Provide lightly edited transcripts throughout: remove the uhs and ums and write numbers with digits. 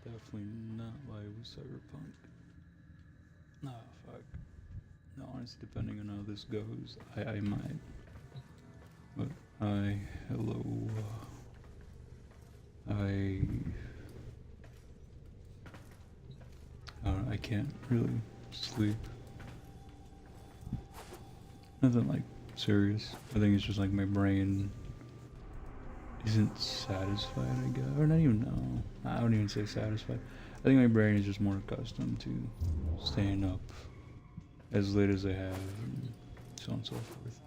Definitely not why it was cyberpunk. Nah, fuck. No, honestly, depending on how this goes, I might. But hi, hello. I I can't really sleep. Nothing like serious. I think it's just like my brain isn't satisfied, I guess. Or not even, no. I don't even say satisfied. I think my brain is just more accustomed to staying up as late as I have, and so on and so forth.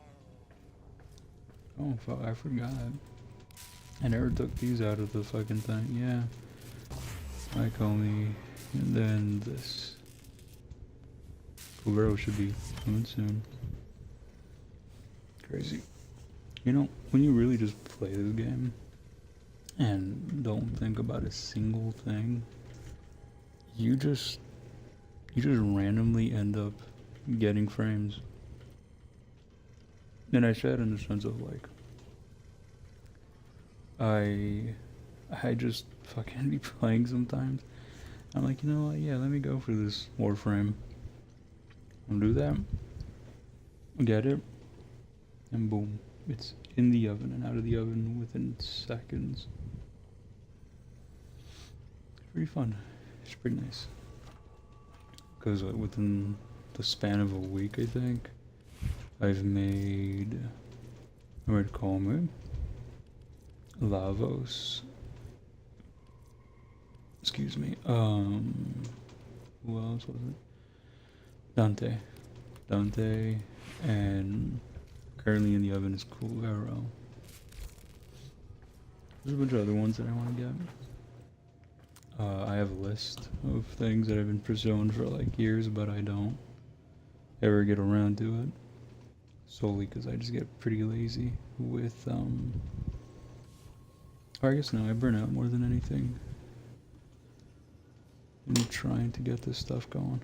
Oh, fuck, I forgot. I never took these out of the fucking thing. Yeah. Hi, Comey. And then this. Coolero should be coming soon. Crazy. You know, when you really just play this game and don't think about a single thing, you just randomly end up getting frames. And I said in the sense of like I just fucking be playing sometimes. I'm like, you know what, yeah, let me go for this Warframe. I'll do that. Get it. And boom. It's in the oven and out of the oven within seconds. It's pretty fun. It's pretty nice. Because within the span of a week, I think, I've made, I'm going to call it, Lavos. Excuse me. Who else was it? Dante. Dante, and currently in the oven is Cool Arrow. There's a bunch of other ones that I want to get. I have a list of things that I've been pursuing for like years, but I don't ever get around to it. Solely because I just get pretty lazy with, or I guess no, I burn out more than anything. I'm trying to get this stuff going.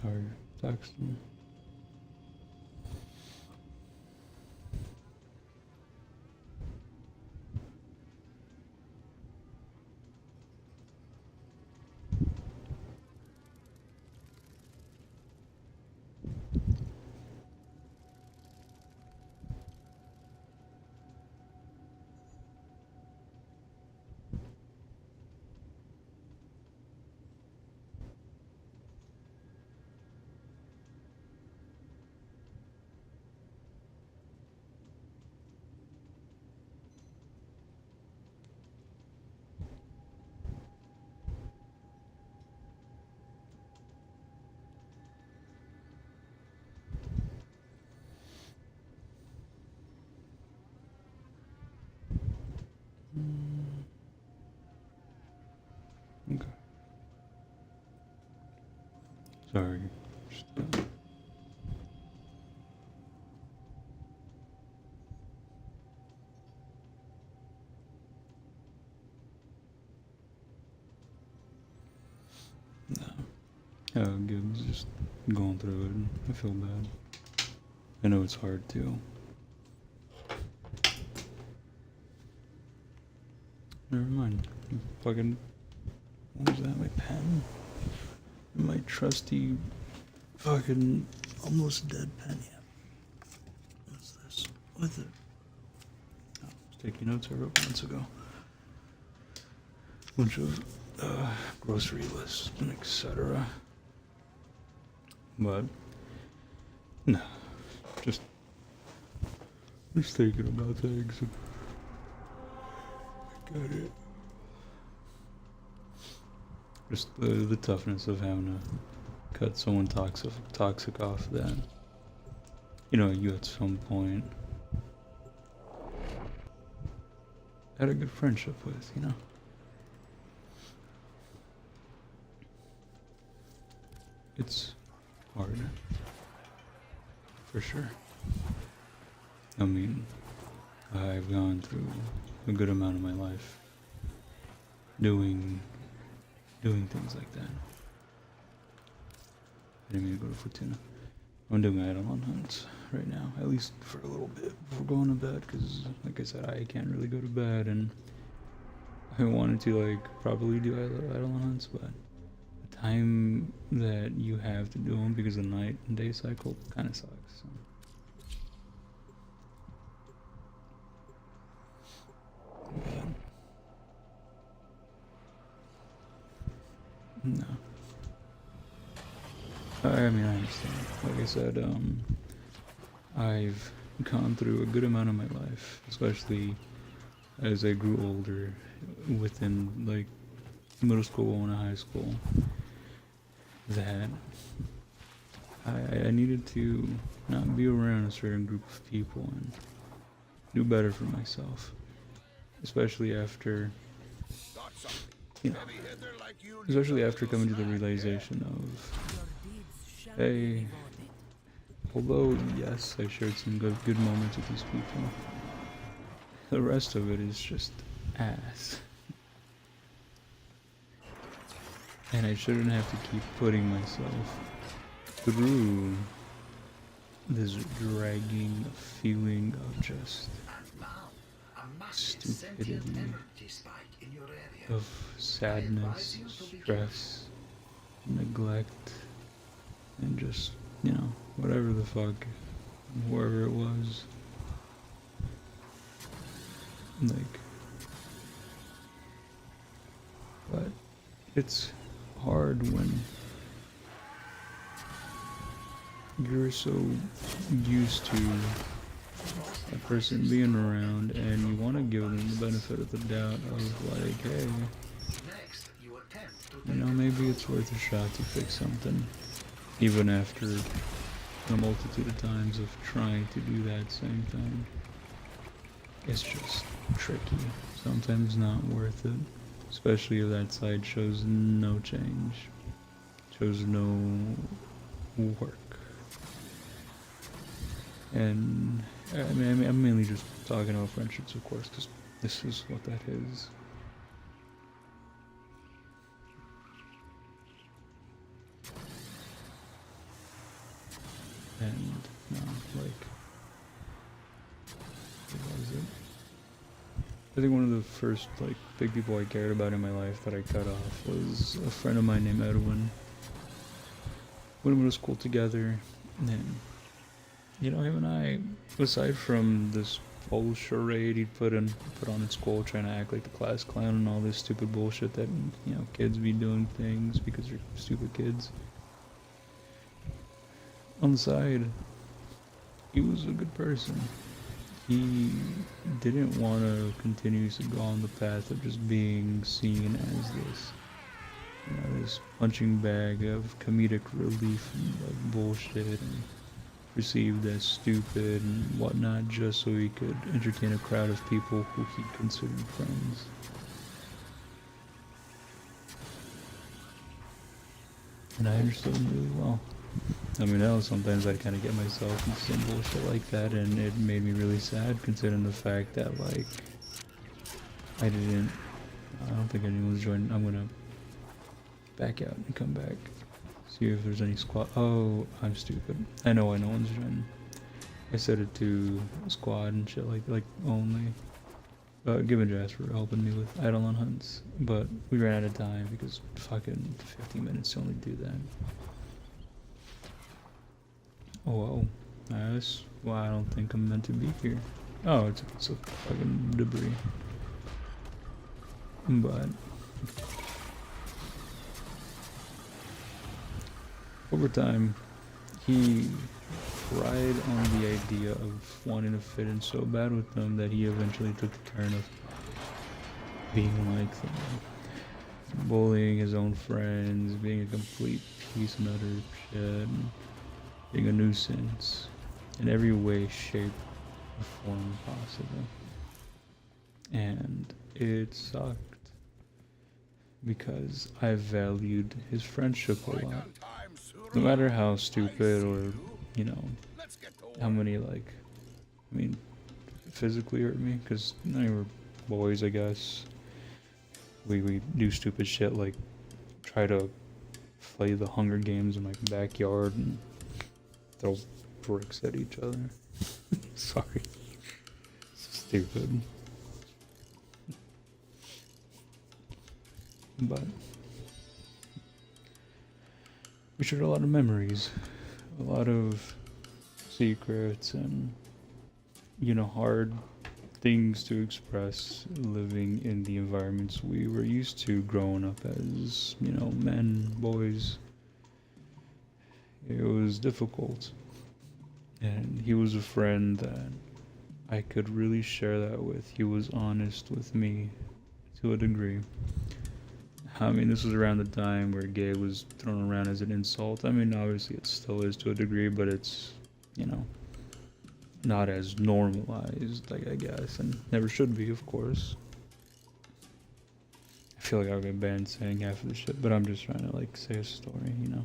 Sorry, texting. Okay. Sorry. Just, no. Yeah, Gibbs just going through it. And I feel bad. I know it's hard too. Never mind. Fucking. What was that? My pen? My trusty fucking almost dead pen. Yeah. What's this? What's it? Oh, I was taking notes I wrote months ago. Bunch of grocery lists and etc. But no, just thinking about things. I got it. Just the toughness of having to cut someone toxic off that, you know, you at some point had a good friendship with, you know. hard. For sure. I mean, I've gone through a good amount of my life doing things like that. I didn't mean to go to Fortuna. I'm doing Eidolon hunts right now, at least for a little bit before going to bed, because like I said, I can't really go to bed, and I wanted to like probably do Eidolon hunts, but the time that you have to do them because the night and day cycle kind of sucks. So. No. I mean, I understand. Like I said, I've gone through a good amount of my life, especially as I grew older, within like middle school and high school, that I needed to not be around a certain group of people and do better for myself, especially after, you know, especially after coming to the realization of, hey, although yes, I shared some good moments with these people, the rest of it is just ass. And I shouldn't have to keep putting myself through this dragging feeling of just stupidity, of sadness, stress, neglect, and just, you know, whatever the fuck, whoever it was. Like, but it's hard when you're so used to a person being around and you want to give them the benefit of the doubt of like, hey, you know, maybe it's worth a shot to fix something, even after a multitude of times of trying to do that same thing. It's just tricky, sometimes not worth it, especially if that side shows no change, shows no work. And I mean, I'm mainly just talking about friendships, of course, because this is what that is. And no, like, what was it? I think one of the first like big people I cared about in my life that I cut off was a friend of mine named Edwin. We went to school together, and you know, him and I, aside from this whole charade he'd put on in school, trying to act like the class clown and all this stupid bullshit that, you know, kids be doing things because they're stupid kids. On the side, he was a good person. He didn't want to continue to go on the path of just being seen as this, you know, this punching bag of comedic relief and like bullshit, and perceived as stupid and whatnot, just so he could entertain a crowd of people who he considered friends. And I understood him really well. I mean, now sometimes I'd kind of get myself into some bullshit like that, and it made me really sad, considering the fact that, like, I don't think anyone's joined. I'm gonna back out and come back, see if there's any squad. Oh, I'm stupid. I know no one's joined. I set it to squad and shit, like only. Given Jazz for helping me with Eidolon hunts, but we ran out of time because fucking 15 minutes to only do that. Oh, whoa. Nice. Well, I don't think I'm meant to be here. Oh, it's a piece of fucking debris. But over time, he pried on the idea of wanting to fit in so bad with them that he eventually took the turn of being like them. Bullying his own friends, being a complete piece of utter shit, being a nuisance in every way, shape, or form possible. And it sucked because I valued his friendship a lot. no matter how stupid or, you know, how many, like, I mean, physically hurt me, because they were boys, I guess. We do stupid shit like try to play the Hunger Games in my backyard and throw bricks at each other. Sorry. Stupid. But we shared a lot of memories, a lot of secrets, and, you know, hard things to express living in the environments we were used to growing up as, you know, men, boys. It was difficult. And he was a friend that I could really share that with. He was honest with me to a degree. I mean, this was around the time where gay was thrown around as an insult. I mean, obviously it still is to a degree, but it's, you know, not as normalized, like, I guess, and never should be, of course. I feel like I'll get banned saying half of the shit, but I'm just trying to, like, say a story, you know?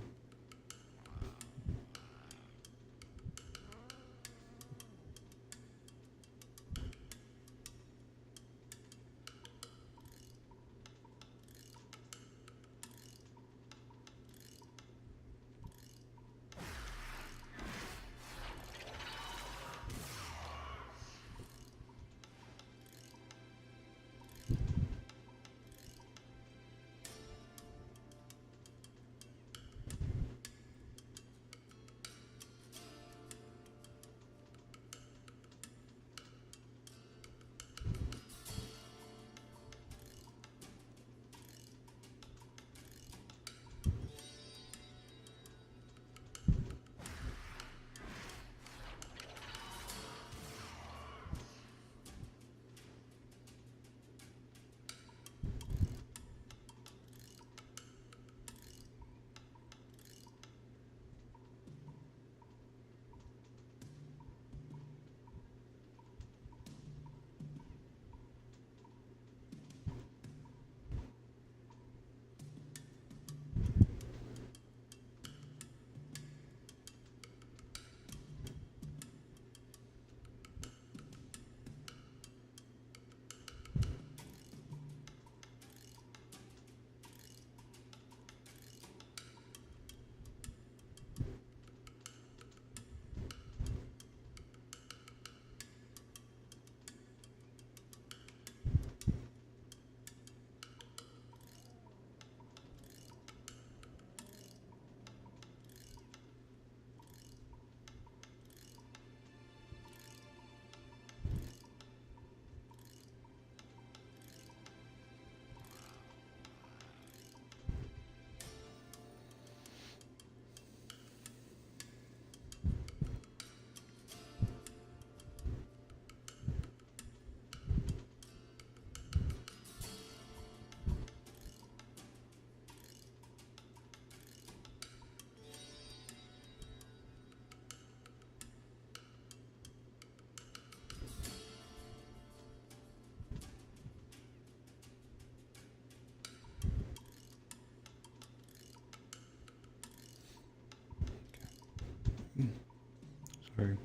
Sorry.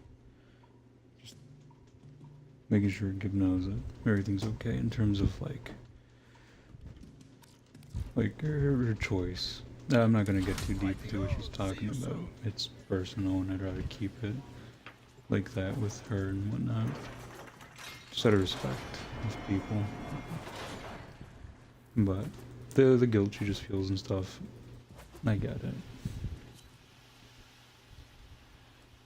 Just making sure Gib knows that everything's okay in terms of, like her choice. I'm not gonna get too deep into what she's talking about. It's personal, and I'd rather keep it like that with her and whatnot. Just out of respect of people. But the guilt she just feels and stuff, I get it.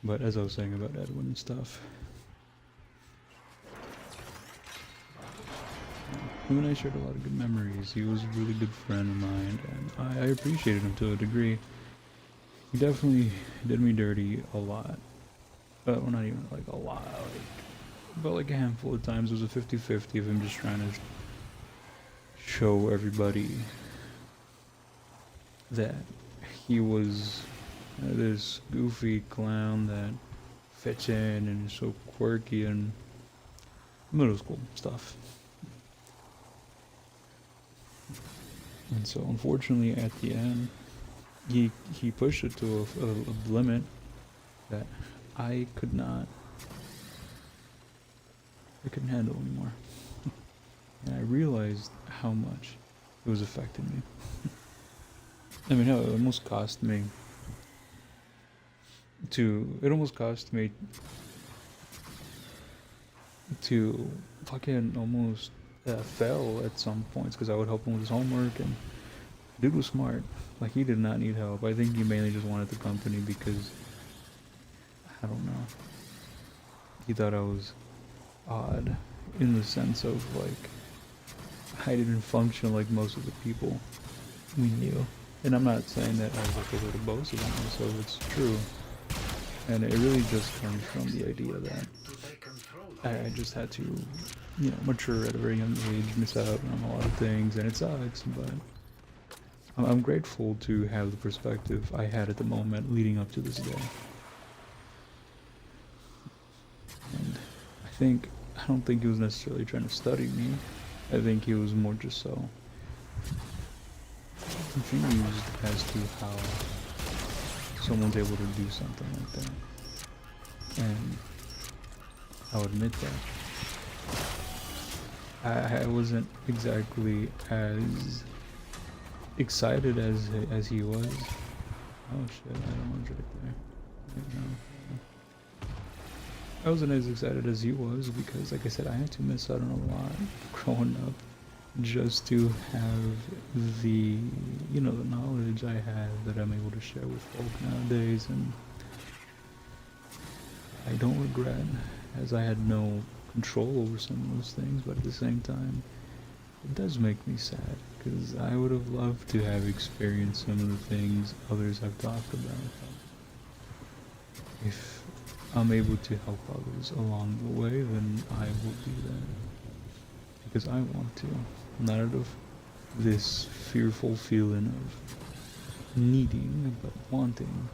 But as I was saying about Edwin and stuff, him and I shared a lot of good memories. He was a really good friend of mine, and I appreciated him to a degree. He definitely did me dirty a lot. Well, not even like a lot, but like a handful of times. It was a 50-50 of him just trying to show everybody that he was this goofy clown that fits in and is so quirky and middle school stuff. And so unfortunately at the end, he pushed it to a limit that I could not, I couldn't handle anymore. And I realized how much it was affecting me. I mean, hell, it almost cost me it almost cost me to fucking almost fail at some points because I would help him with his homework, and dude was smart. Like, he did not need help. I think he mainly just wanted the company because, I don't know, he thought I was odd in the sense of, like, I didn't function like most of the people we knew. And I'm not saying that as like a way to boast about myself, it's true. And it really just comes from the idea that I just had to, you know, mature at a very young age, miss out on a lot of things, and it sucks, but I'm grateful to have the perspective I had at the moment leading up to this day. And I don't think he was necessarily trying to study me. I think he was more just so confused as to how someone's able to do something like that. And I'll admit that I wasn't exactly as excited as he was. Oh shit, I don't know, it's right there. Right now. I wasn't as excited as he was because, like I said, I had to miss out on a lot growing up just to have the, you know, the knowledge I have that I'm able to share with folk nowadays, and I don't regret, as I had no control over some of those things, but at the same time, it does make me sad, because I would have loved to have experienced some of the things others have talked about. If I'm able to help others along the way, then I will do that. Because I want to. Not out of this fearful feeling of needing, but wanting.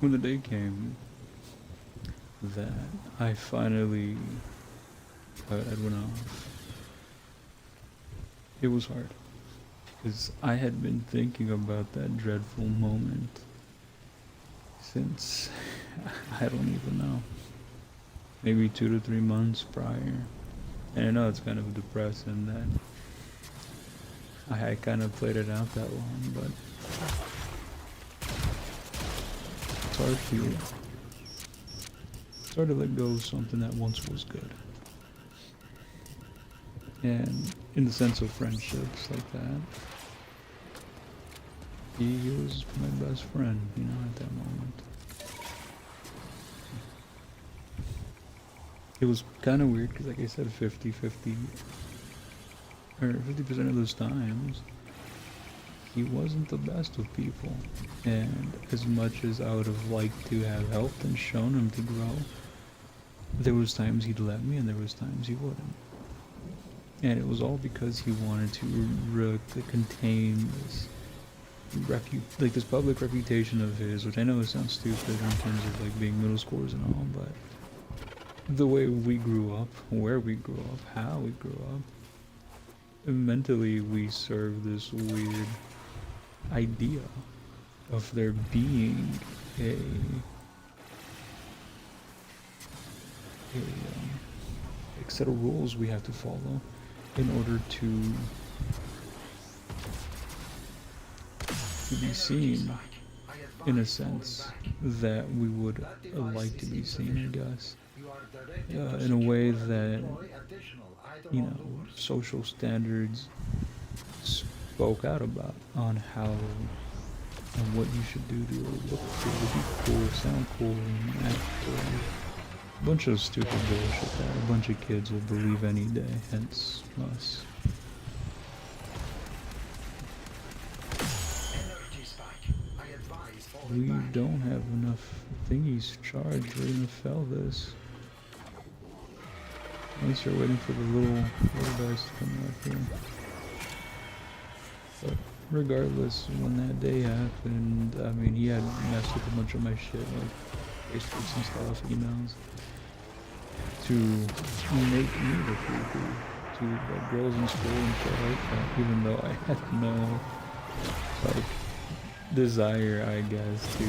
When the day came that I finally I went off, it was hard. Because I had been thinking about that dreadful moment since, I don't even know, maybe 2 to 3 months prior. And I know it's kind of depressing that I kind of played it out that long, but it's hard it's hard to let go of something that once was good. And in the sense of friendships like that, he was my best friend, you know, at that moment. It was kind of weird because, like I said, 50-50, or 50% of those times, he wasn't the best of people. And as much as I would have liked to have helped and shown him to grow, there was times he'd let me and there was times he wouldn't. And it was all because he wanted to contain this this public reputation of his, which I know sounds stupid in terms of like being middle schoolers and all, but the way we grew up, where we grew up, how we grew up, mentally we serve this weird idea of there being like set of rules we have to follow in order to be seen in a sense that we would like to be seen, I guess. In a way that, you know, social standards spoke out about on how and what you should do to look cool, be cool, sound cool, and act cool. A bunch of stupid bullshit that a bunch of kids will believe any day, hence us. We don't have enough thingies charged. We're gonna fail this. At least we're waiting for the little guys to come up here. But regardless, when that day happened, I mean, he had messed with a bunch of my shit, like Facebooks and stuff, emails, to make me look creepy to like girls in school and shit like that, even though I had no, like, desire, I guess, to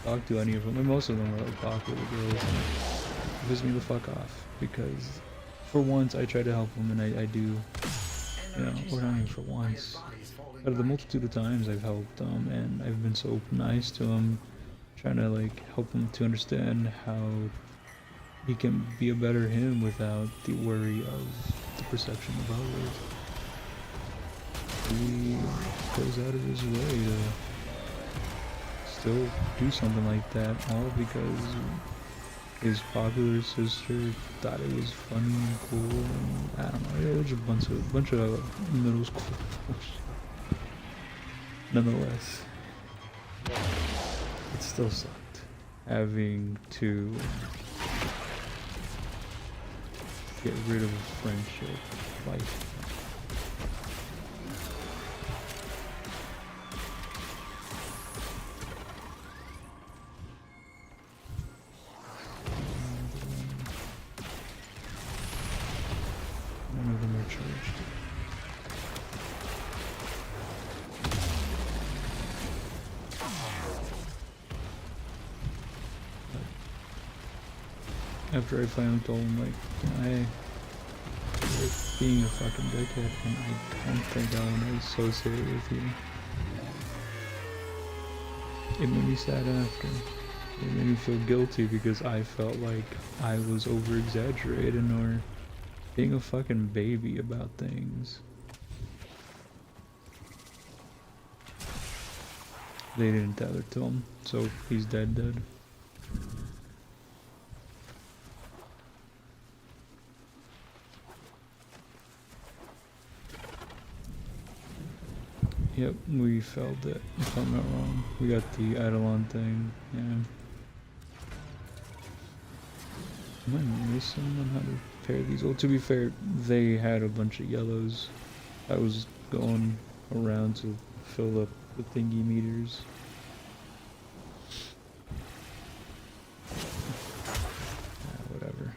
talk to any of them. And most of them were like popular girls, and it pissed me the fuck off, because for once I try to help them, and I do, you know, or not even for once. Out of the multitude of times I've helped them, and I've been so nice to them, trying to like help him to understand how he can be a better him without the worry of the perception of others. He goes out of his way to still do something like that, all because his popular sister thought it was funny and cool, and I don't know, it was a bunch of middle school bullshit. Nonetheless, it still sucked having to get rid of a friendship like that. None of them are charged. After I finally told him, like, you're being a fucking dickhead, and I don't think I want to associate with you. It made me sad after. It made me feel guilty because I felt like I was over-exaggerating or being a fucking baby about things. They didn't tell it to him, so he's dead. Yep, we failed it, if I'm not wrong. We got the Eidolon thing, yeah. Am I missing on how to pair these? Well, to be fair, they had a bunch of yellows. I was going around to fill up the thingy meters. Whatever.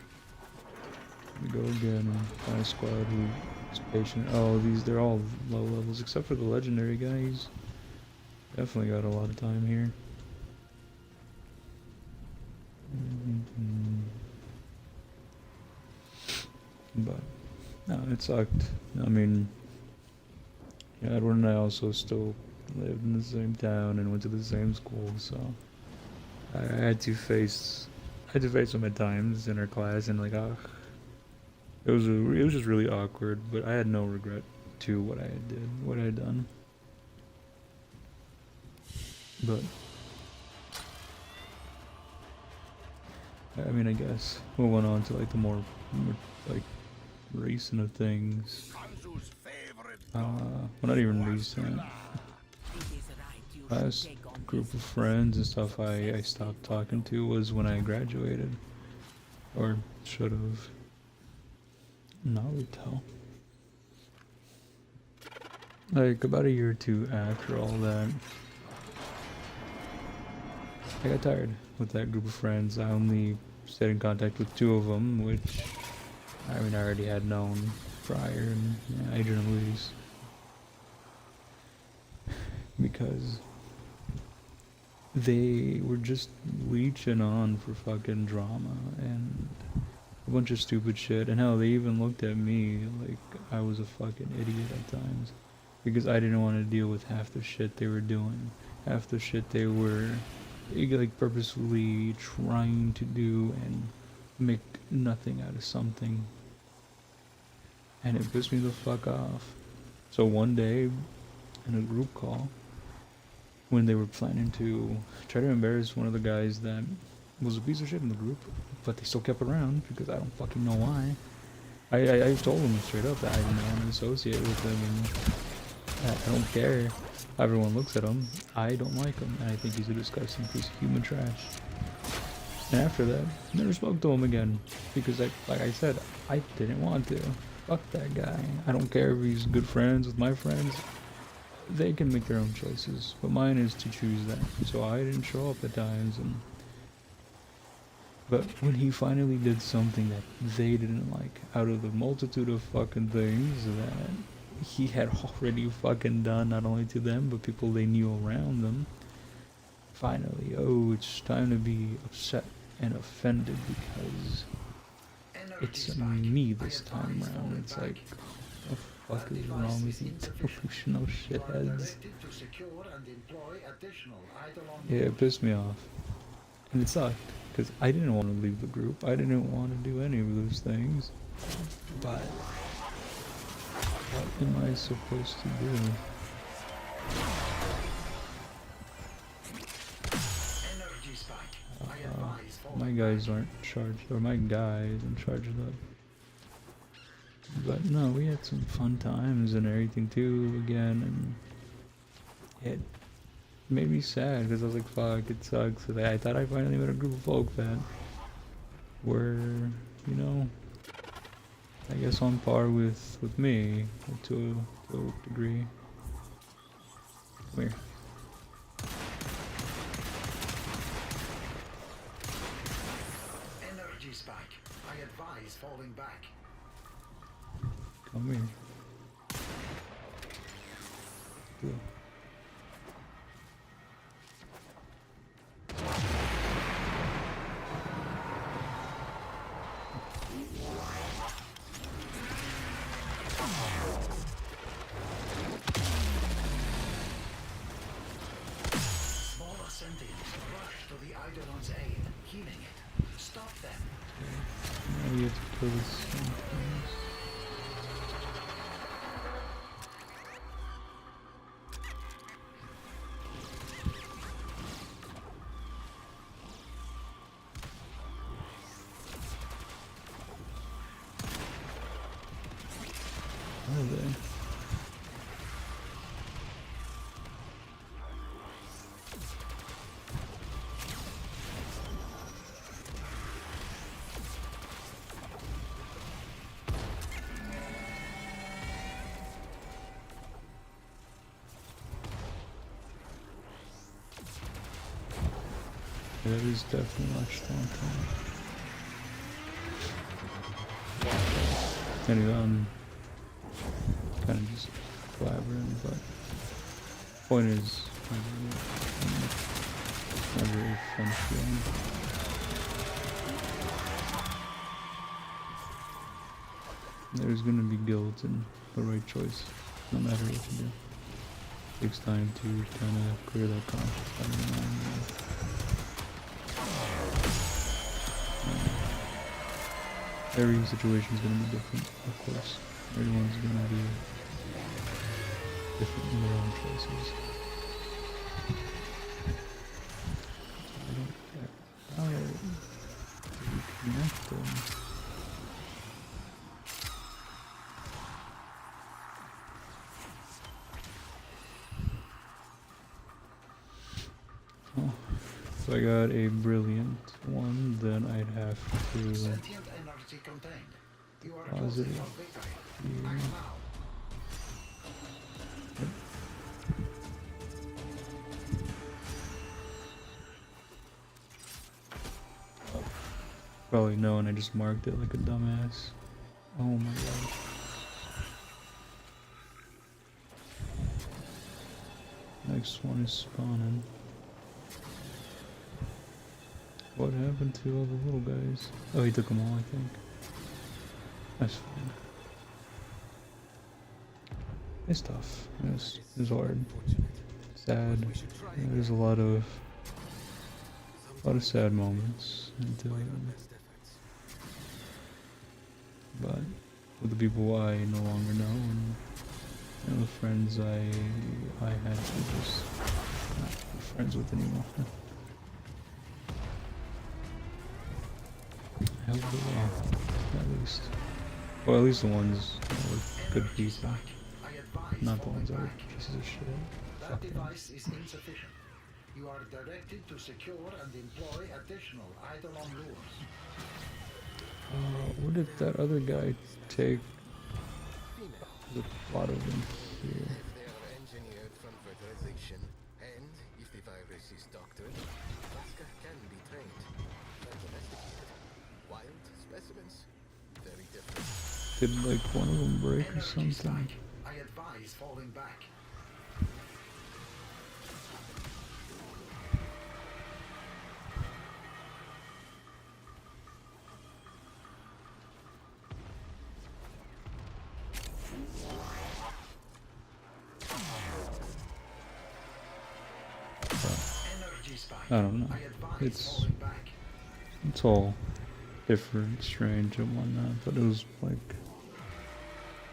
We go again and find a squad who is patient. Oh, they're all low levels, except for the legendary guy. He's definitely got a lot of time here. But no, it sucked. I mean, yeah, Edward and I also still lived in the same town and went to the same school, so I had to face him at times in our class, and like, it was just really awkward. But I had no regret to what I had done. But I mean, I guess we'll went on to like the more like recent of things. Well, not even recent. Last group of friends and stuff I stopped talking to was when I graduated, or should have. Naruto. Like about a year or two after all that, I got tired with that group of friends. I only stayed in contact with 2 of them, which I mean I already had known prior, and yeah, Adrian and Luis. Because they were just leeching on for fucking drama and a bunch of stupid shit. And hell, they even looked at me like I was a fucking idiot at times because I didn't want to deal with half the shit they were doing, half the shit they were like purposefully trying to do and make nothing out of something. And it pissed me the fuck off. So one day in a group call, when they were planning to try to embarrass one of the guys that was a piece of shit in the group, but they still kept around because I don't fucking know why. I told them straight up that I didn't want to associate with them, and I don't care. Everyone looks at him. I don't like him, and I think he's a disgusting piece of human trash. And after that, never spoke to him again because, like I said, I didn't want to. Fuck that guy. I don't care if he's good friends with my friends. They can make their own choices, but mine is to choose that. So I didn't show up at times, but when he finally did something that they didn't like, out of the multitude of fucking things that he had already fucking done, not only to them, but people they knew around them, finally, oh, it's time to be upset and offended because it's me this time around. It's like, what the fuck is wrong with you delusional shitheads? Yeah, it pissed me off. And it sucked, because I didn't want to leave the group. I didn't want to do any of those things. But what am I supposed to do? My guys aren't charged, or my guy isn't charged up. But no, we had some fun times and everything too again, and it made me sad because I was like, fuck, it sucks. So I thought I finally met a group of folk that were, you know, I guess on par with me to a degree. Come here. Energy spike. I advise falling back. Come here. Cool. Smaller sentients rush to the Eidolon's aid, healing it. Stop them. Now we have to kill this thing. Where are they? That is definitely much downtown. Anyway, kind of just blabbering, but point is, not very fun feeling. There's gonna be guilt and the right choice, no matter what you do. It takes time to kind of clear that conscience out of your mind. Every situation is going to be different, of course. Everyone's going to be different in their own choices. I don't care. How do you connect them? Oh, so I got a brilliant one, then I'd have to positive here. Yep. Probably no, and I just marked it like a dumbass. Oh my god. Next one is spawning. What happened to all the little guys? Oh, he took them all, I think. That's fine. It's tough. It's hard. Sad. Yeah, there's a lot of sad moments into it. But with the people I no longer know and the friends I had to just not be friends with anymore. I hope they will, at least. Well, at least the ones that were good people. Not the ones that were pieces of shit. That device is insufficient. You are directed to secure and employ additional Eidolon lures. What did that other guy take? There's a lot of them here. They are engineered from fertilization, and if the virus is doctored, Vasca can be trained and domesticated. Wild specimens, very different. Did like one of them break or something? I advise falling back. I don't know. It's all different, strange, and whatnot. But it was like,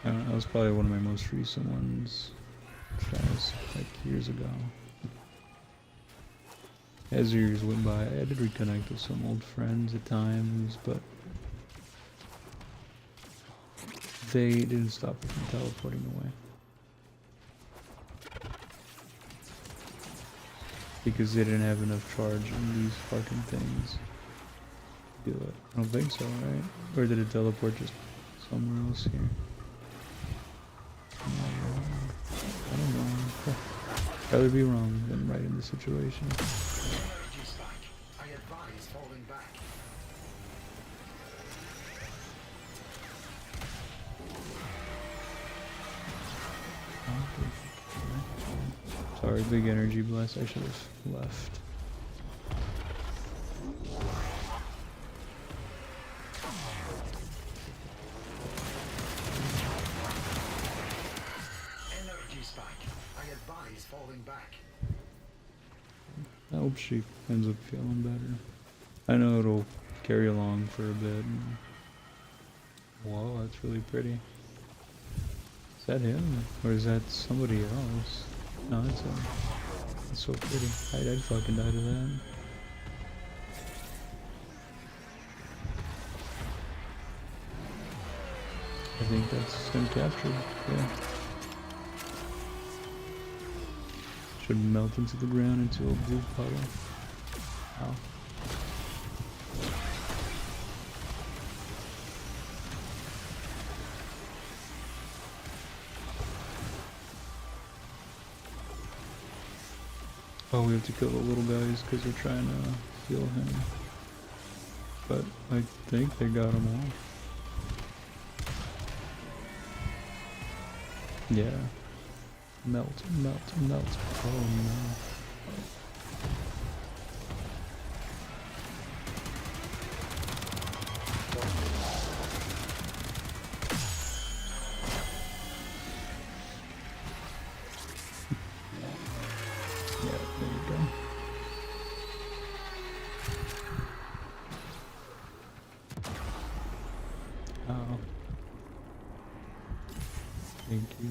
I don't know. That was probably one of my most recent ones. That was like years ago. As years went by, I did reconnect with some old friends at times, but they didn't stop me from teleporting away. Because they didn't have enough charge on these fucking things to do it. I don't think so, right? Or did it teleport just somewhere else here? I don't know. Rather be wrong than right in this situation. I advise falling back. Sorry, big energy blast. I should have left. Energy spike. I advise falling back. I hope she ends up feeling better. I know it'll carry along for a bit. Whoa, that's really pretty. Is that him? Or is that somebody else? No, that's him. That's so pretty. I'd fucking die to that. I think that's him captured. Yeah. Should melt into the ground into a blue puddle. Ow. Oh, we have to kill the little guys because they're trying to heal him. But I think they got him all. Yeah. Melt, melt, melt. Oh no. Yeah, there you go. Oh. Thank you.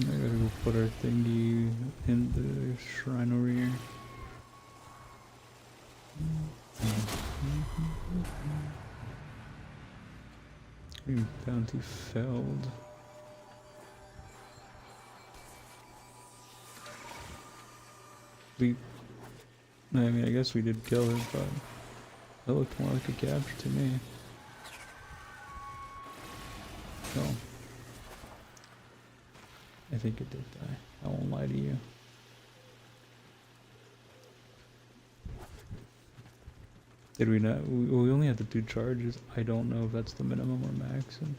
I gotta go put our thingy in the shrine over here. Bounty failed. I mean, I guess we did kill it, but that looked more like a capture to me. So, I think it did die. I won't lie to you. Did we not? We only had the 2 charges. I don't know if that's the minimum or maximum.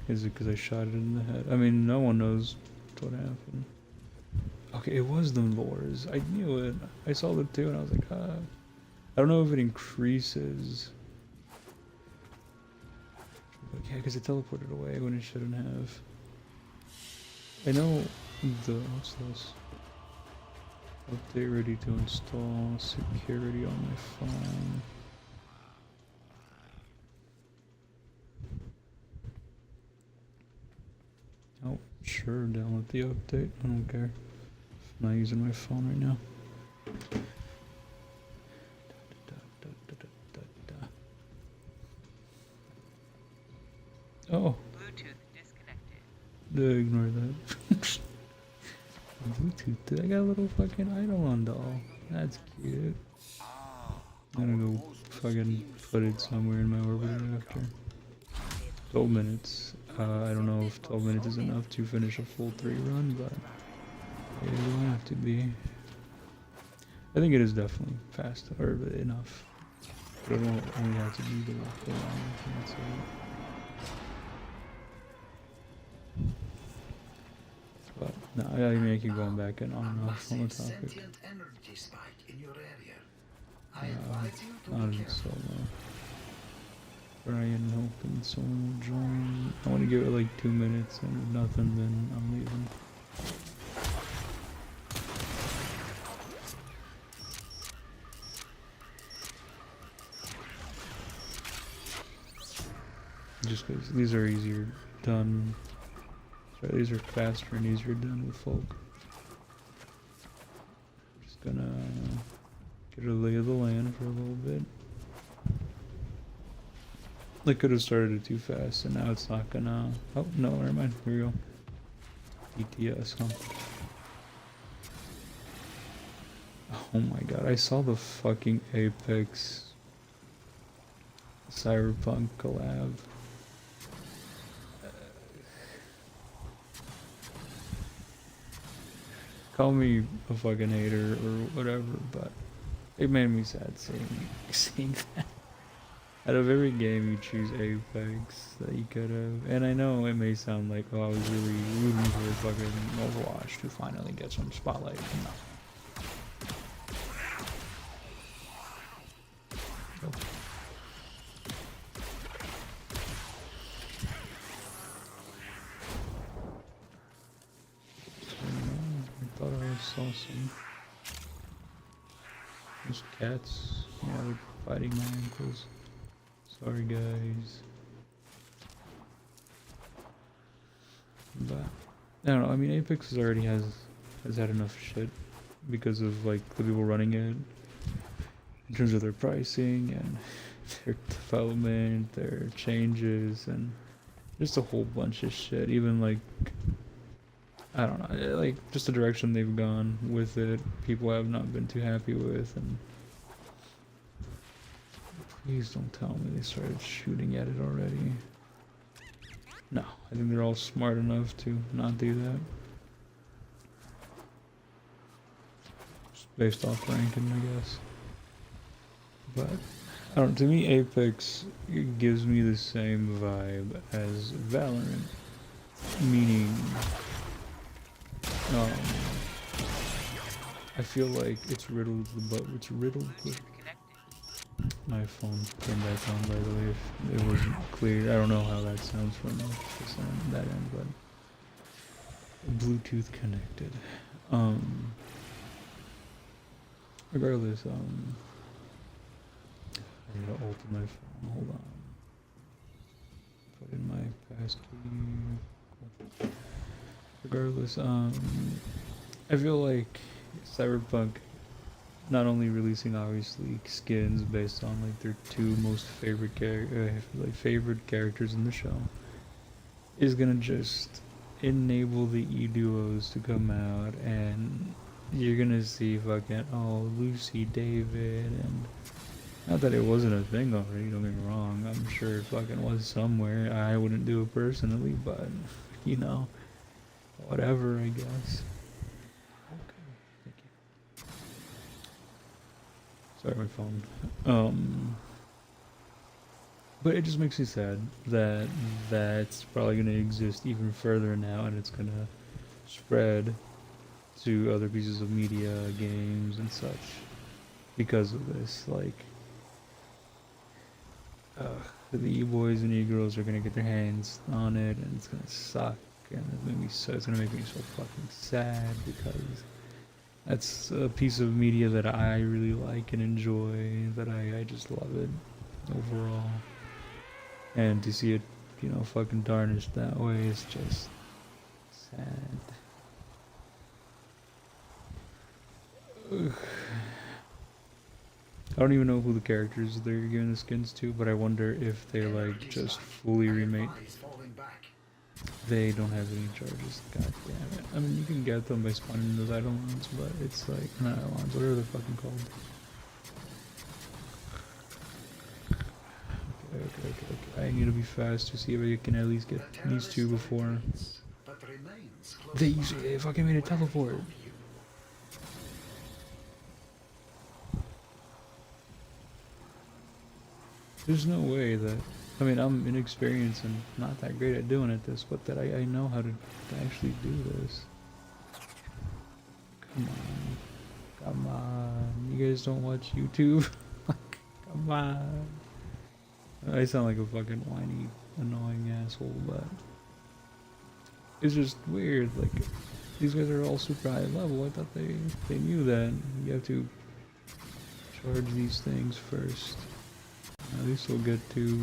Is it because I shot it in the head? I mean, no one knows what happened. Okay, it was the lures. I knew it. I saw the two and I was like, ah. I don't know if it increases. Like, yeah, because it teleported away when it shouldn't have. I know the, what's this? Update ready to install security on my phone. Oh, sure, download the update. I don't care. I'm not using my phone right now. Oh. Bluetooth disconnected. Ignore that. Bluetooth. I got a little fucking Eidolon doll. That's cute. I'm gonna go fucking put it somewhere in my orbiter after. 12 minutes. I don't know if 12 minutes is enough to finish a full 3 run, but it will have to be. I think it is definitely fast, or enough. But it won't only have to be the line. That's it. But no, I mean, I keep going back and on and off on the topic. Sentient energy spike in your area. I advise you to Not be in careful. solo. Brian, hoping someone will join. I want to give it like 2 minutes, and if nothing, then I'm leaving. Just because these are easier done. Sorry, these are faster and easier done with folk. Just gonna get a lay of the land for a little bit. I could have started it too fast, and now it's not gonna. Oh no, never mind. Here we go. ETS, huh? Oh my god, I saw the fucking Apex Cyberpunk collab. Call me a fucking hater or whatever, but it made me sad seeing that. Out of every game you choose Apex that you could have, and I know it may sound like, oh, I was really rooting for fucking Overwatch to finally get some spotlight. No. I thought I saw some. Those cats, yeah, they're biting my ankles. Sorry, guys. But I don't know. I mean, Apex already has had enough shit because of like the people running it in terms of their pricing and their development, their changes, and just a whole bunch of shit. Even like, I don't know, like just the direction they've gone with it, people have not been too happy with, and please don't tell me they started shooting at it already. No, I think they're all smart enough to not do that. Just based off ranking, I guess. But I don't. To me, Apex gives me the same vibe as Valorant, meaning, I feel like it's riddled with. My phone came back on, by the way, if it wasn't clear. I don't know how that sounds from that end, but Bluetooth connected. Regardless, I need to alter my phone. Hold on. Put in my passkey. Regardless, I feel like Cyberpunk, not only releasing obviously skins based on like their 2 most favorite favorite characters in the show, is gonna just enable the e-duos to come out, and you're gonna see fucking Lucy, David, and not that it wasn't a thing already, don't get me wrong, I'm sure it fucking was somewhere. I wouldn't do it personally, but you know, whatever, I guess. Sorry, my phone. But it just makes me sad that that's probably going to exist even further now, and it's going to spread to other pieces of media, games, and such because of this. Like, the e-boys and e-girls are going to get their hands on it, and it's going to suck, and it's going to make me so fucking sad because that's a piece of media that I really like and enjoy, that I just love it overall. And to see it, you know, fucking tarnished that way is just sad. Ugh. I don't even know who the characters they're giving the skins to, but I wonder if they like just fully remade. They don't have any charges. God damn it. I mean, you can get them by spawning those Eidolons, but it's like, not Eidolons, what are they fucking called? Okay. I need to be fast to see if I can at least get these two before. They fucking made a teleport. There's no way that, I mean, I'm inexperienced and not that great at doing it this, but that I know how to actually do this. Come on, you guys don't watch YouTube? Come on. I sound like a fucking whiny, annoying asshole, but it's just weird. Like, these guys are all super high level. I thought they knew that. You have to charge these things first. At least we'll get 2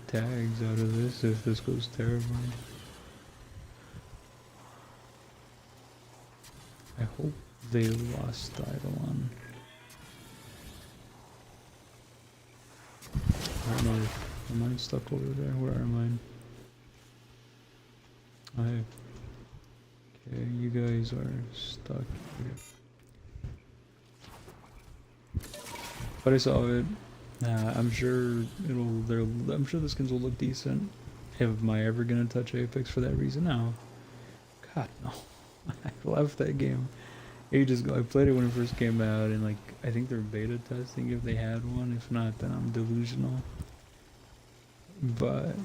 tags out of this if this goes terribly. I hope they lost Eidolon. I don't know. Am I stuck over there? Where am I? Okay, you guys are stuck here. But I saw it. I'm sure I'm sure the skins will look decent. Am I ever gonna touch Apex for that reason? No. God no. I left that game ages ago. I played it when it first came out, and like I think they're beta testing if they had one. If not, then I'm delusional. But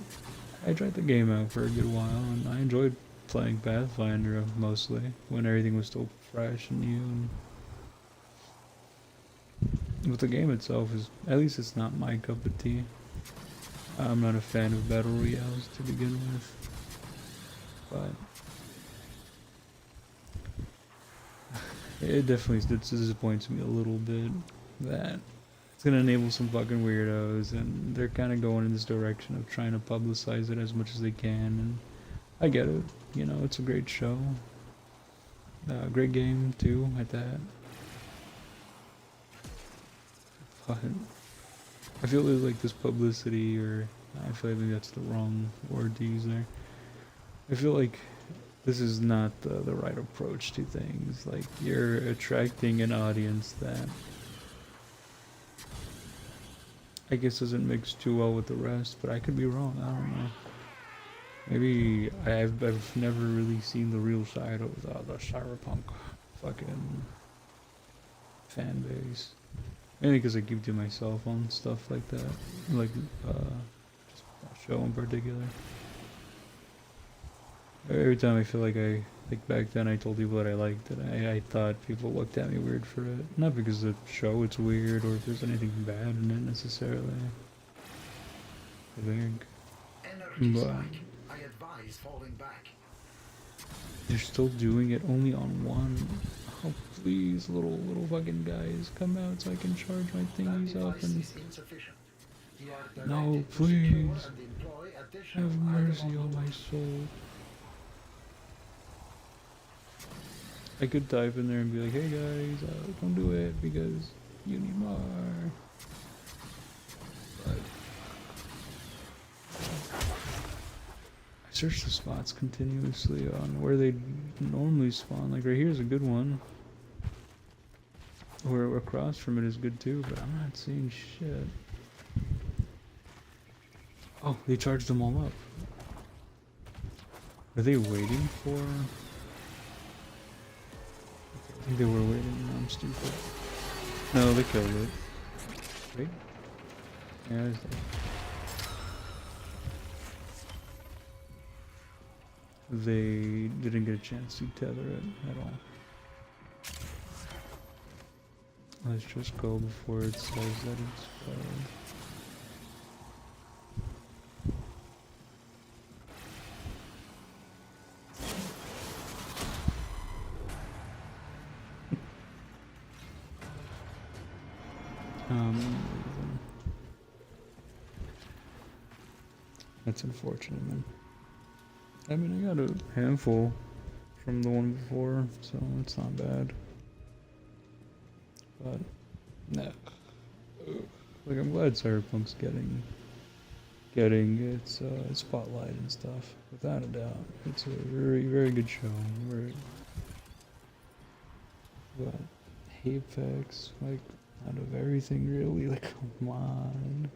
I tried the game out for a good while, and I enjoyed playing Pathfinder mostly when everything was still fresh and new. And but the game itself is, at least it's not my cup of tea. I'm not a fan of battle royales to begin with, but it definitely disappoints me a little bit that it's gonna enable some fucking weirdos, and they're kind of going in this direction of trying to publicize it as much as they can, and I get it. You know, it's a great show, great game too at that. But I feel like this publicity, or I feel like that's the wrong word to use there. I feel like this is not the right approach to things. Like, you're attracting an audience that I guess doesn't mix too well with the rest, but I could be wrong. I don't know. Maybe I've never really seen the real side of the cyberpunk fucking fan base. Mainly because I keep to myself on stuff like that, like just that show in particular. Every time I feel like back then I told people that I liked it, I thought people looked at me weird for it. Not because the show it's weird or if there's anything bad in it necessarily. I think. But I advise falling back. they're still doing it only on one. Oh please, little fucking guys, come out so I can charge my thingies up and. No, please. Have mercy on my soul. I could type in there and be like, hey guys, don't do it because you need more. But I search the spots continuously on where they normally spawn. Like right here is a good one. Where across from it is good too, but I'm not seeing shit. Oh, they charged them all up. Are they waiting for? I think they were waiting. No, I'm stupid. No, they killed it. Wait. Yeah, there's that. they didn't get a chance to tether it at all. Let's just go before it says that it's failed. That's unfortunate, man. I mean, I got a handful from the one before, so it's not bad. But, nah. Like, I'm glad Cyberpunk's getting its spotlight and stuff. Without a doubt, it's a very, very good show. Very, but Apex, like, out of everything, really, like, come on.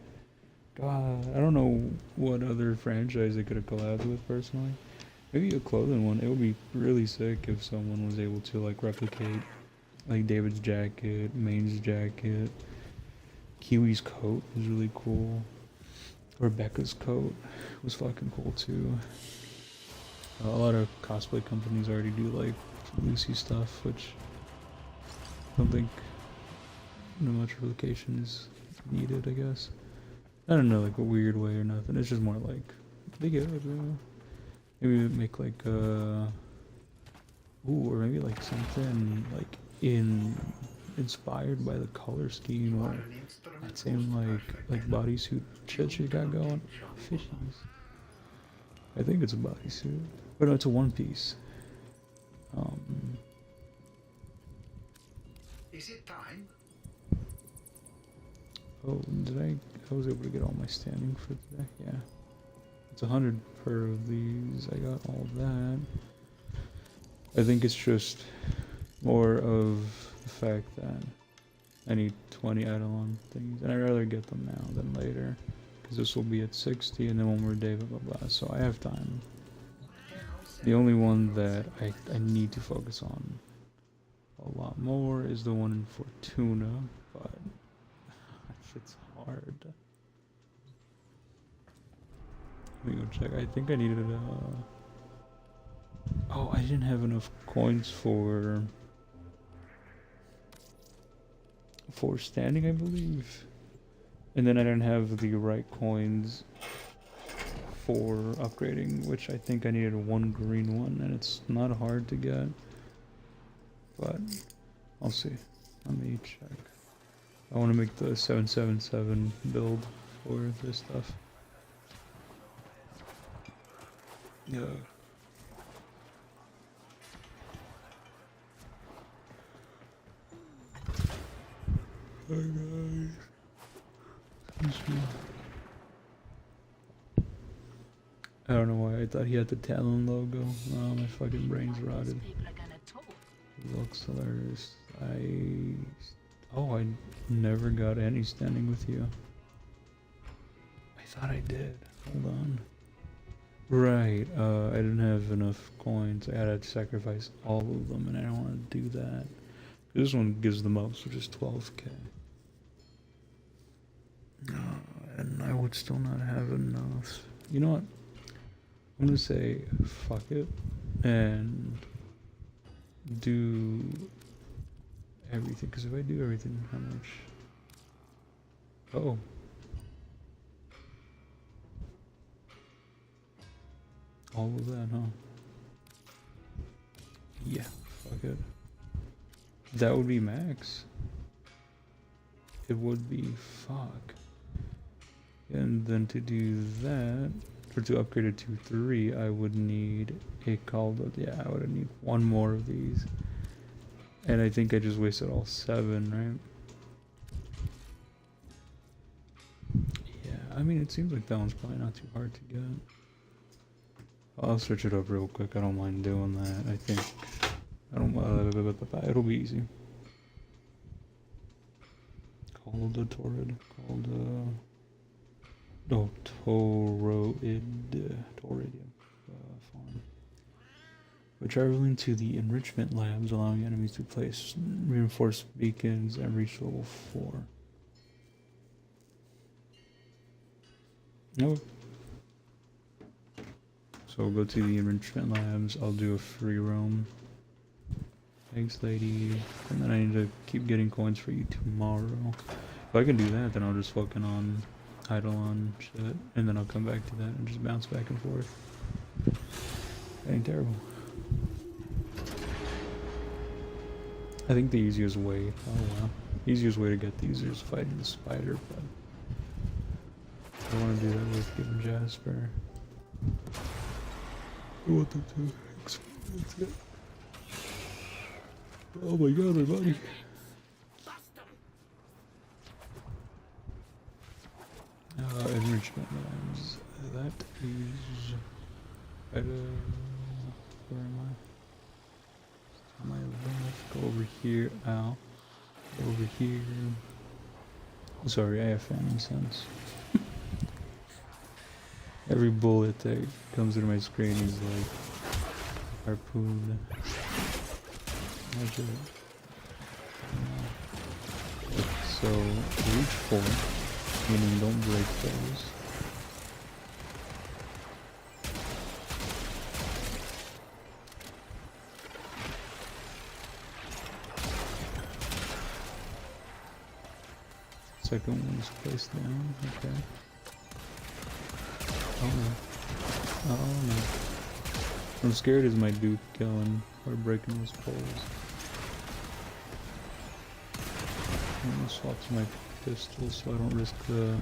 God, I don't know what other franchise they could have collabed with personally. Maybe a clothing one. It would be really sick if someone was able to like replicate like David's jacket, Maine's jacket. Kiwi's coat was really cool. Rebecca's coat was fucking cool too. A lot of cosplay companies already do like Lucy stuff, which I don't think much replication is needed, I guess. I don't know, like a weird way or nothing. It's just more like they get it. Maybe make like ooh, or maybe like something like inspired by the color scheme or that same like bodysuit shit you got going. Fishies. I think it's a bodysuit, but no, it's a one piece. Is it time? Oh, I was able to get all my standing for today, yeah. It's 100 per of these, I got all that. I think it's just more of the fact that I need 20 add-on things, and I'd rather get them now than later, because this will be at 60 and then one more day, blah blah blah, so I have time. The only one that I need to focus on a lot more is the one in Fortuna, but it's hard. Let me go check. I think I needed oh, I didn't have enough coins for standing, I believe. And then I didn't have the right coins for upgrading, which I think I needed one green one, and it's not hard to get. But I'll see. Let me check. I want to make the 777 build for this stuff. Yeah. Hi guys. Excuse me. I don't know why I thought he had the Talon logo. Oh, my fucking brain's rotted. Looks hilarious. I never got any standing with you. I thought I did. Hold on. Right, I didn't have enough coins. I had to sacrifice all of them, and I don't want to do that. This one gives the most, which is 12k. And I would still not have enough. You know what? I'm gonna say fuck it and do everything, because if I do everything, how much? Oh. All of that, huh? Yeah, fuck it. That would be max. It would be fuck. And then to do that, or to upgrade it to 3, I would need a called, yeah, I would need one more of these. And I think I just wasted all 7, right? Yeah, I mean, it seems like that one's probably not too hard to get. I'll switch it up real quick. I don't mind doing that. I think it'll be easy. Called a Torrid. Called Torrid farm. We're traveling to the enrichment labs, allowing enemies to place reinforced beacons and reach level 4. No. So we'll go to the enrichment labs. I'll do a free roam. Thanks, lady. And then I need to keep getting coins for you tomorrow. If I can do that, then I'll just fucking on idle on shit, and then I'll come back to that and just bounce back and forth. That ain't terrible. I think the easiest way, easiest way to get these is fighting the spider, but I don't want to do that with giving Jasper. I want them to experience it. Oh my god, my body. Enrichment labs. That is better. Where am I? To my left. Go over here. Ow. Go over here. Sorry, I have family sense. Every bullet that comes into my screen is like harpoon. So reach for, meaning don't break those. Second one is placed down. Okay. Oh no. Oh no. I'm scared is my dupe killing or breaking those poles. I'm gonna swap to my pistol so I don't risk the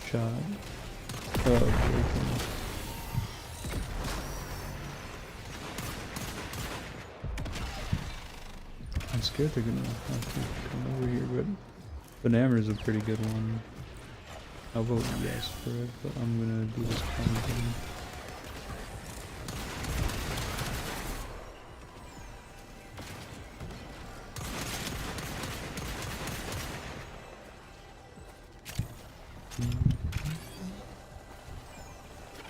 shot. Breaking. I'm scared they're gonna have to come over here, but Banammer is a pretty good one. I'll vote yes for it, but I'm gonna do this kind of thing.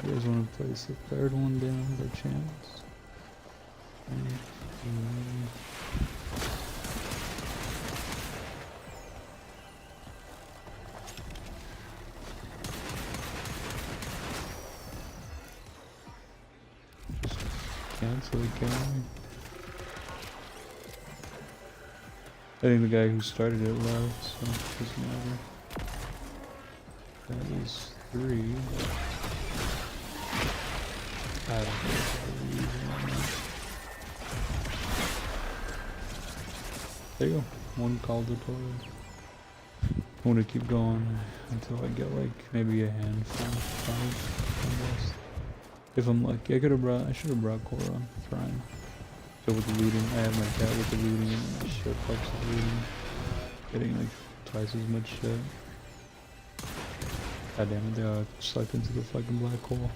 You guys want to place the third one down by chance? Cancel it, can I think the guy who started it left, so it doesn't matter. That is 3. I don't think there you go. One called the toilet. I want to keep going until I get like maybe a handful. 5 if I'm lucky. I should have brought Cora Prime. So with the looting, I have my cat with the looting and my shit helps with looting. Getting like twice as much shit. God damn it, they are sucked into the fucking black hole.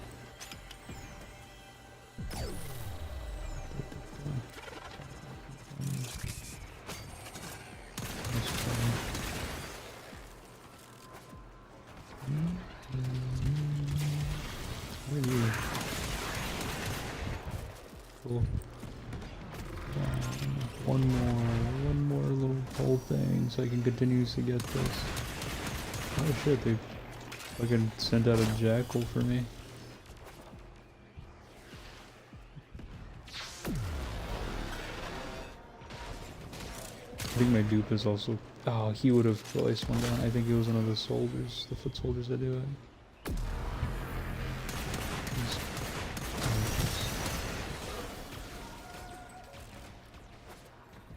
Cool. One more little whole thing so I can continuously get this. Oh shit, they fucking sent out a jackal for me. I think my dupe is also... Oh, he would have placed one down. I think it was one of the soldiers, the foot soldiers that do it.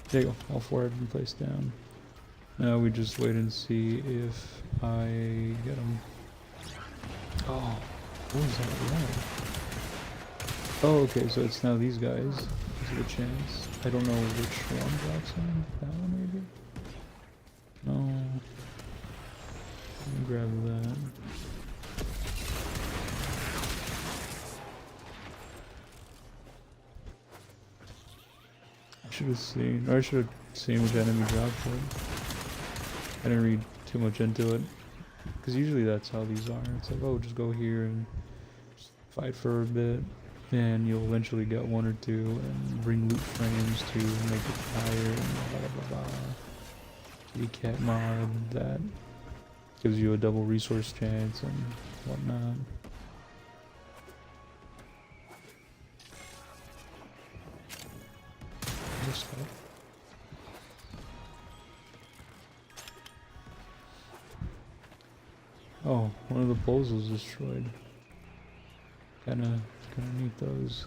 There you go, all 4 have been placed down. Now we just wait and see if I get them. Oh, what was that red? Oh, okay, so it's now these guys. There's a chance. I don't know which one drops in. That one maybe? No. Let me grab that. I should have seen, or I should have seen which enemy dropped it. I didn't read too much into it. Because usually that's how these are. It's like, oh, just go here and just fight for a bit. And you'll eventually get 1 or 2 and bring loot frames to make it higher and blah blah blah blah. You can't mod that gives you a double resource chance and whatnot. this stuff. Oh, one of the poles was destroyed. Kinda neat those.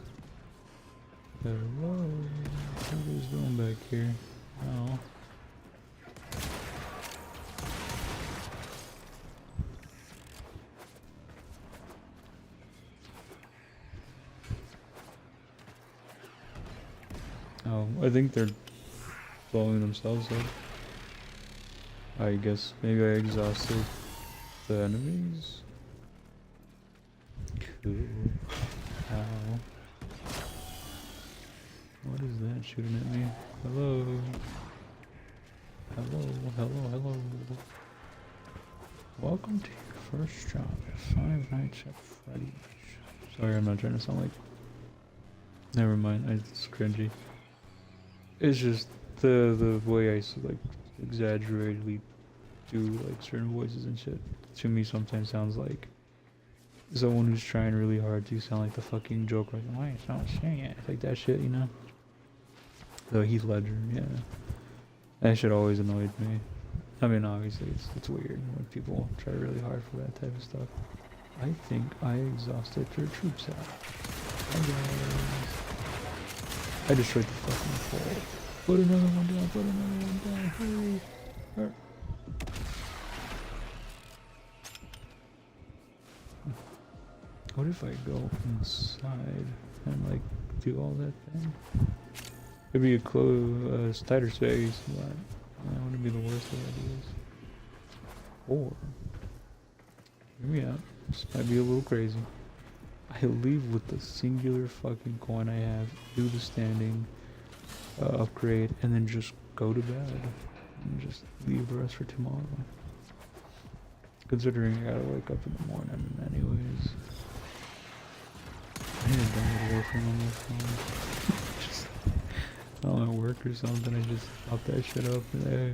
Hello, what is going back here? Oh. Oh, I think they're blowing themselves up. I guess maybe I exhausted the enemies. Cool. Ow. What is that shooting at me? Hello? Hello, hello, hello. Welcome to your first job at Five Nights at Freddy's. Sorry, I'm not trying to sound like... Never mind, it's cringy. It's just the way I like exaggeratedly do like certain voices and shit. To me sometimes sounds like someone who's trying really hard to sound like the fucking Joker. Like, why is not saying it? Like that shit, you know? The Heath Ledger, yeah. That shit always annoyed me. I mean, obviously it's weird when people try really hard for that type of stuff. I think I exhausted your troops out. Hi guys. I destroyed the fucking pole. Put another one down, put another one down, hurry. Hurry. What if I go inside and like do all that thing? It'd be a tighter space, but that wouldn't be the worst of ideas. Or, hear me out, this might be a little crazy. I leave with the singular fucking coin I have, do the standing upgrade, and then just go to bed. And just leave the rest for tomorrow. Considering I gotta wake up in the morning anyways. I need to download Warframe on my phone. Just on my work or something, I just pop that shit up there.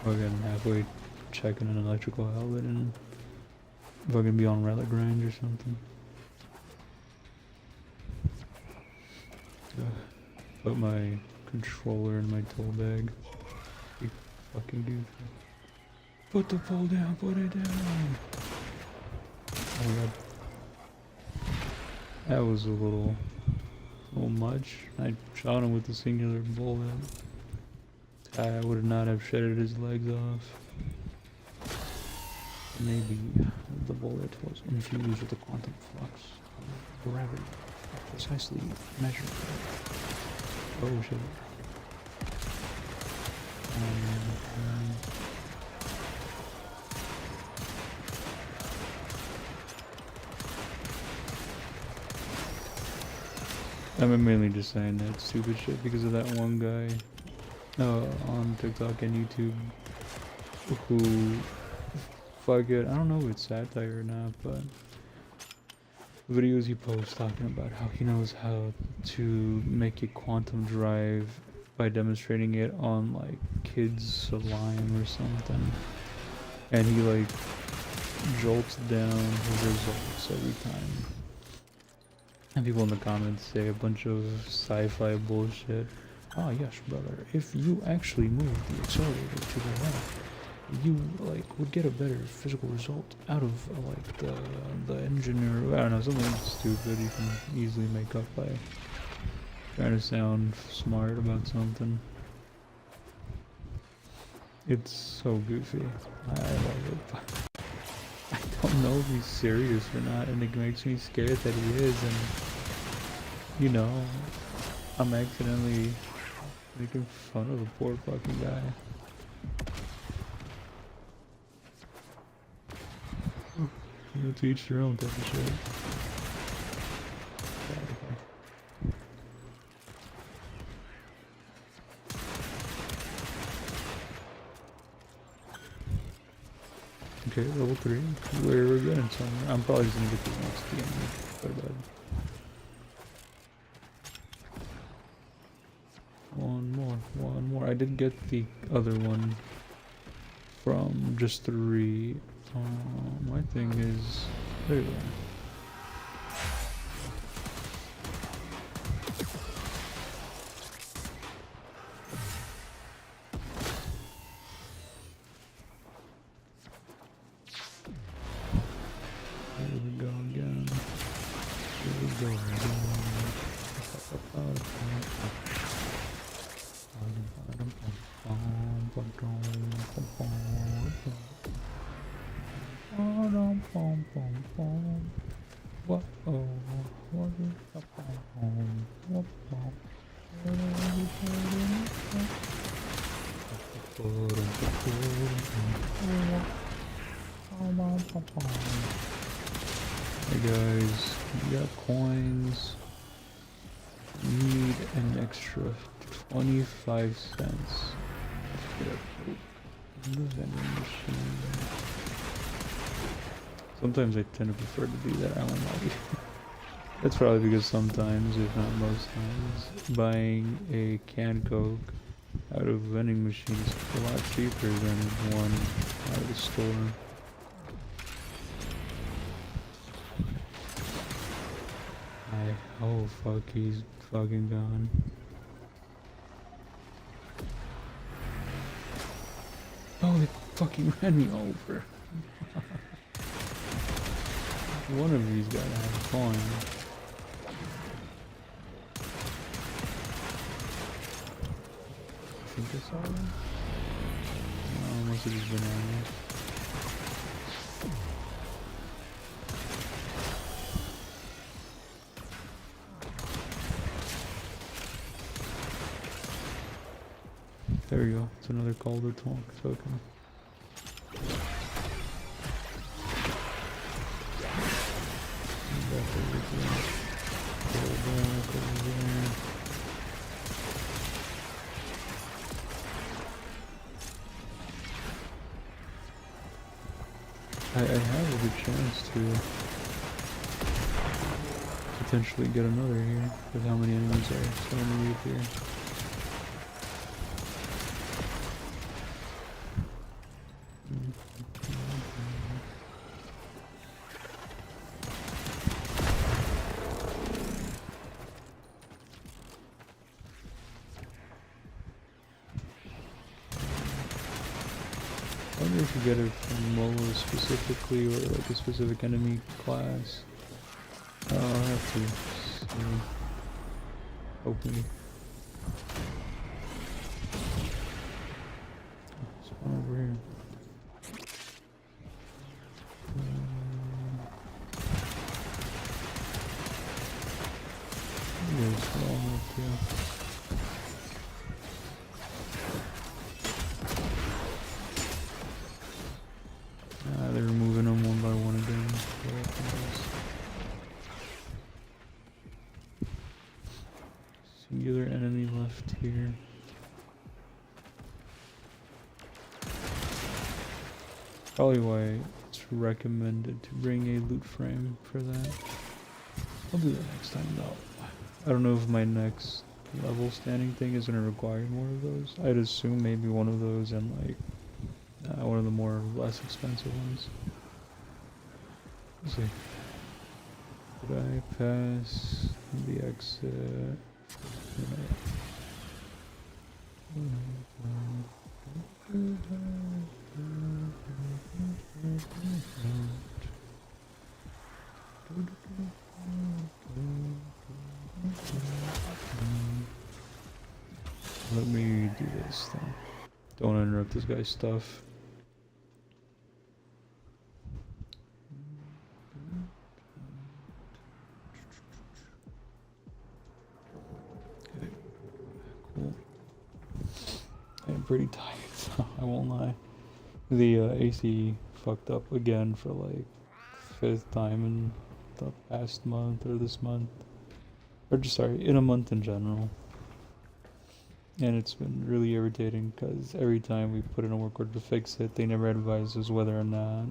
Or again, halfway checking an electrical outlet and fucking be on relic grind or something. Put my controller in my tool bag. You fucking goofy. Put the pole down, put it down. Oh my god. That was a little much. I shot him with the singular bullet. I would not have shredded his legs off. Maybe the bullet was infused with the quantum flux of gravity, precisely measured. Oh shit. I'm mainly just saying that stupid shit because of that one guy on TikTok and YouTube who fuck it, I don't know if it's satire or not, but videos he posts talking about how he knows how to make a quantum drive by demonstrating it on like kids slime or something, and he like jolts down his results every time. And people in the comments say a bunch of sci-fi bullshit. Ah yes, brother, if you actually move the accelerator to the left, you like would get a better physical result out of like the engine, or I don't know, something stupid you can easily make up by trying to sound smart about something. It's so goofy. I love it, but I don't know if he's serious or not, and it makes me scared that he is, and you know, I'm accidentally making fun of the poor fucking guy. You know, to each their own type of shit. Okay, level 3. We're getting somewhere. I'm probably just gonna get this next game. Go to bed. One more. I did get the other one from just 3. My thing is... There you go. Hey guys, we got coins. Need an extra 25 cents. Get a Coke in the vending machine. Sometimes I tend to prefer to do that, I won't lie. That's probably because sometimes, if not most times, buying a canned Coke out of a vending machine is a lot cheaper than one out of the store. Oh fuck, he's fucking gone. Oh, they fucking ran me over. One of these gotta have fun. I think I saw them. No, must have just been animals. There we go. It's another Calder token. I have a good chance to potentially get another here with how many enemies are starting to reappear. I wonder if you get it from Mola specifically or like a specific enemy class. I'll have to see. Hopefully. Spawn over here. There's one up here. They're removing them one by one again. Singular enemy left here. Probably why it's recommended to bring a loot frame for that. I'll do that next time though. I don't know if my next level standing thing is gonna require more of those. I'd assume maybe one of those and like one of the more less expensive ones. Let's see. Did I pass the exit? Let me do this thing. Don't interrupt this guy's stuff. Okay, cool. I'm pretty tired, so I won't lie. The AC fucked up again for like 5th time in the past month or this month. Or just sorry, in a month in general. And it's been really irritating because every time we put in a work order to fix it, they never advise us whether or not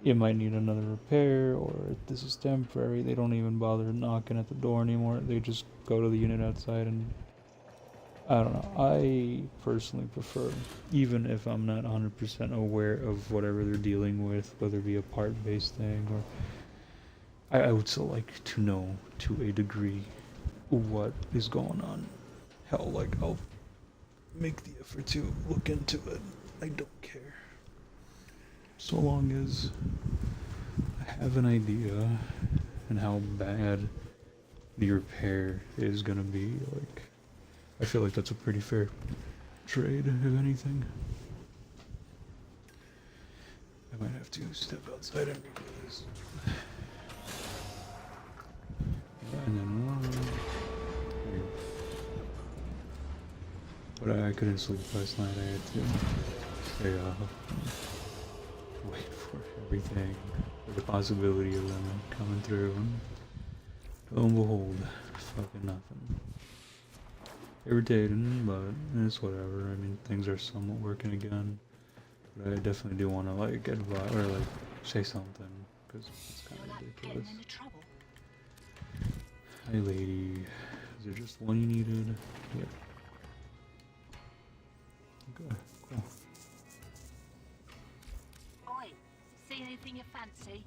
it might need another repair or if this is temporary. They don't even bother knocking at the door anymore. They just go to the unit outside and I don't know. I personally prefer, even if I'm not 100% aware of whatever they're dealing with, whether it be a part-based thing or I would still like to know to a degree what is going on. Hell, like, I'll make the effort to look into it. I don't care. So long as I have an idea and how bad the repair is gonna be, like, I feel like that's a pretty fair trade, if anything. I might have to step outside and redo this. And then one. But I couldn't sleep last night. I had to stay up, wait for everything, for the possibility of them coming through, and lo and behold, fucking nothing. Irritating, but it's whatever. I mean, things are somewhat working again. But I definitely do want to, like, advise, or, like, say something, because it's kind of ridiculous. Hi, lady. Is there just one you needed? Yeah. Okay, cool. Oi, see anything you fancy?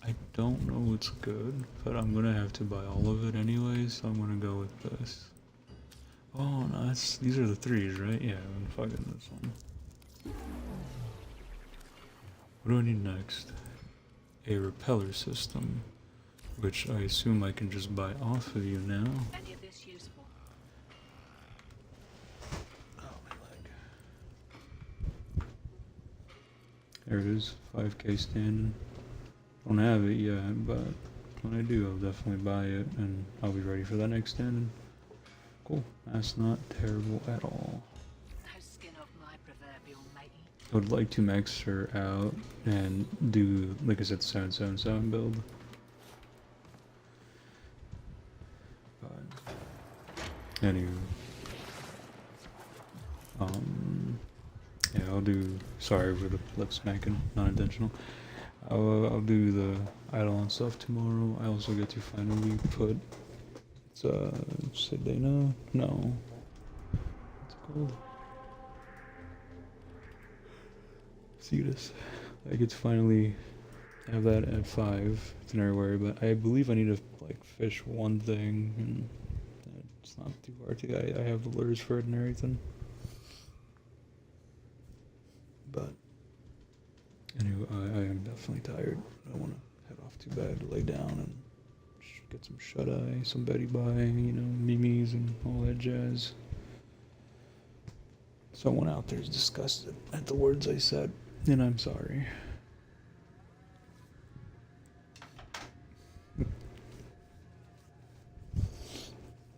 I don't know what's good, but I'm gonna have to buy all of it anyway, so I'm gonna go with this. Oh, no, these are the threes, right? Yeah, I'm fucking this one. What do I need next? A repeller system, which I assume I can just buy off of you now. Any of this useful? Oh, my leg. There it is, 5K standing. Don't have it yet, but when I do, I'll definitely buy it, and I'll be ready for that next standing. Cool, that's not terrible at all. No skin off my proverbial matey. I would like to max her out and do, like I said, the 777 build. But, anyway. Yeah, I'll do, sorry for the lip smacking, not intentional. I'll do the Eidolon stuff tomorrow. I also get to finally put, it's, Sedena? No. What's it called? Cetus. I get to finally have that at 5 itinerary, but I believe I need to, like, fish one thing, and it's not too hard to, I have the lures for it and everything. But anyway, I am definitely tired. I want to head off to bed, lay down, and get some shut-eye, some Betty Bye, you know, Mimi's and all that jazz. Someone out there is disgusted at the words I said, and I'm sorry.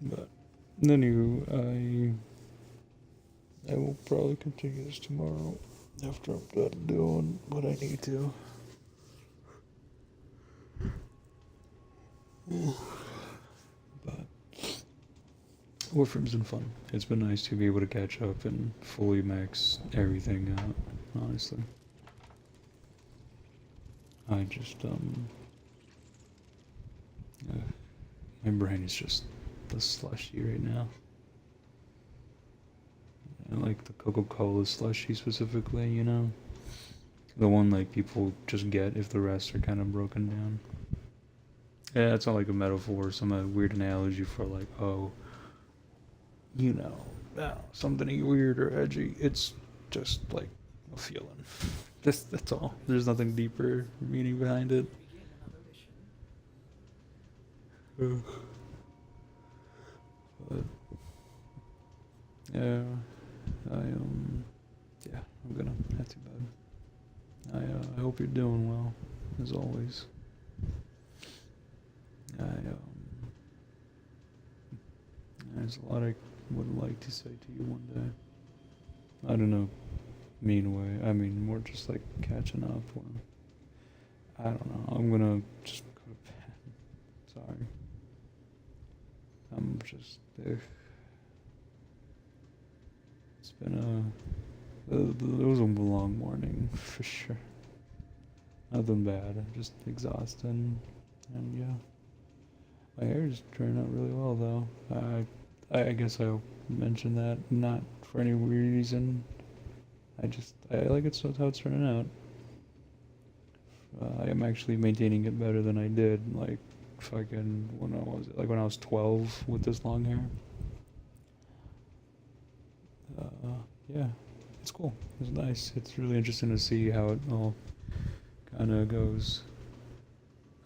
But anyway, I will probably continue this tomorrow after I'm done doing what I need to. But Warframe's been fun. It's been nice to be able to catch up and fully max everything out, honestly. I just, my brain is just the slushy right now. I like the Coca-Cola slushy specifically, you know? The one, like, people just get if the rest are kind of broken down. Yeah, it's not like a metaphor or some weird analogy for, like, oh, you know, something weird or edgy. It's just, like, a feeling. That's all. There's nothing deeper meaning behind it. But, yeah, yeah, I'm gonna head to bed. I hope you're doing well, as always. There's a lot I would like to say to you one day. I don't know, mean way. I mean, more just like catching up. Or, I don't know. I'm gonna just go to bed. Sorry. I'm just. It's been it was a long morning for sure. Nothing bad. Just exhausting, and yeah. My hair's turning out really well though. I guess I'll mention that, not for any weird reason. I like it, so how it's turning out. I am actually maintaining it better than I did, like, fucking, when I was 12 with this long hair. Yeah, it's cool. It's nice. It's really interesting to see how it all kind of goes.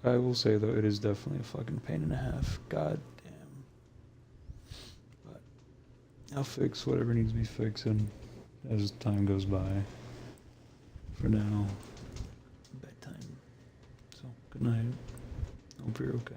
I will say, though, it is definitely a fucking pain and a half. God damn. But I'll fix whatever needs to be fixing as time goes by. For now, bedtime. So, good night. Hope you're okay.